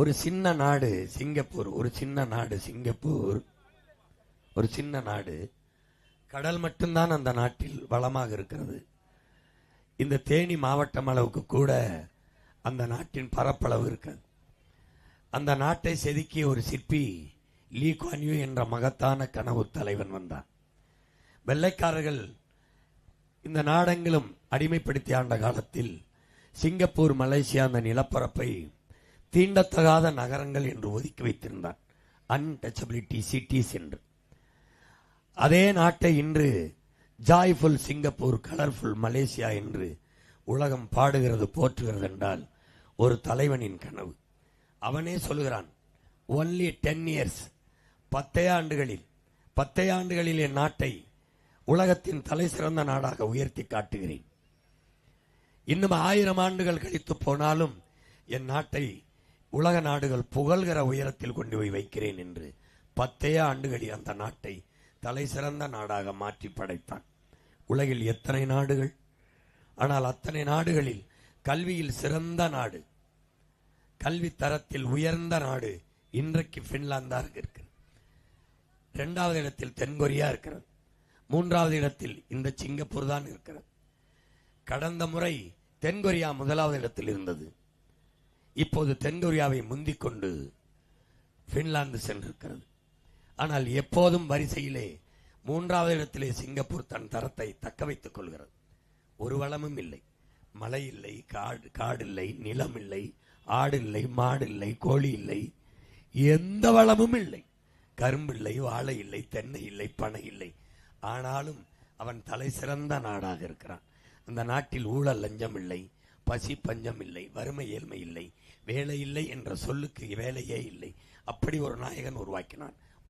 ஒரு சின்ன நாடு சிங்கப்பூர், ஒரு சின்ன நாடு சிங்கப்பூர், ஒரு சின்ன நாடு. கடல் மட்டும்தான் அந்த நாட்டில் வளமாக இருக்கிறது. இந்த தேனி மாவட்டம் அளவுக்கு கூட அந்த நாட்டின் பரப்பளவு இருக்கிறது. அந்த நாட்டை செதுக்கிய ஒரு சிற்பி லீ குவான் யூ என்ற மகத்தான கனவு தலைவன் வந்தான். வெள்ளைக்காரர்கள் இந்த நாடெங்கிலும் அடிமைப்படுத்தி ஆண்ட காலத்தில் சிங்கப்பூர், மலேசியா அந்த நிலப்பரப்பை தீண்டத்தகாத நகரங்கள் என்று ஒதுக்கி வைத்திருந்தான். அன்டச்சபிலிட்டி சிட்டிஸ் என்று. அதே நாட்டை இன்று ஜாய்ஃபுல் சிங்கப்பூர், கலர்ஃபுல் மலேசியா என்று உலகம் பாடுகிறது, போற்றுகிறது என்றால் ஒரு தலைவனின் கனவு. அவனே சொல்கிறான், ஒன்லி 10 years, 10 ஆண்டுகளில் என் நாட்டை உலகத்தின் தலை சிறந்த நாடாக உயர்த்தி காட்டுகிறேன். இன்னும் 1000 ஆண்டுகள் கழித்து போனாலும் என் நாட்டை உலக நாடுகள் புகழ்கிற உயரத்தில் கொண்டு போய் வைக்கிறேன் என்று 10 ஆண்டுகளில் அந்த நாட்டை தலை சிறந்த நாடாக மாற்றி படைத்தான். உலகில் எத்தனை நாடுகள், ஆனால் அத்தனை நாடுகளில் கல்வியில் சிறந்த நாடு, கல்வி தரத்தில் உயர்ந்த நாடு இன்றைக்கு பின்லாந்தாக இருக்கிறது. 2வது இடத்தில் தென்கொரியா இருக்கிறது. 3வது இடத்தில் இந்த சிங்கப்பூர் தான் இருக்கிறது. கடந்த முறை தென்கொரியா 1வது இடத்தில் இருந்தது. இப்போது தென்கொரியாவை முந்திக் கொண்டு பின்லாந்து சென்றிருக்கிறது. ஆனால் எப்போதும் வரிசையிலே 3வது இடத்திலே சிங்கப்பூர் தன் தரத்தை தக்க வைத்துக் கொள்கிறது. ஒரு வளமும் இல்லை, மலை இல்லை, காடு இல்லை, நிலம் இல்லை, ஆடு இல்லை, மாடு இல்லை, கோழி இல்லை, எந்த வளமும் இல்லை. கரும்பு இல்லை, வாழை இல்லை, தென்னை இல்லை, பனை இல்லை. ஆனாலும் அவன் தலை சிறந்த நாடாக இருக்கிறான். அந்த நாட்டில் ஊழல் லஞ்சம் இல்லை, பசி பஞ்சம் இல்லை, வறுமை ஏழ்மை இல்லை, வேலை இல்லை என்ற சொல்லுக்கு வேலையே இல்லை. அப்படி ஒரு நாயகன் உருவாக்கினான்.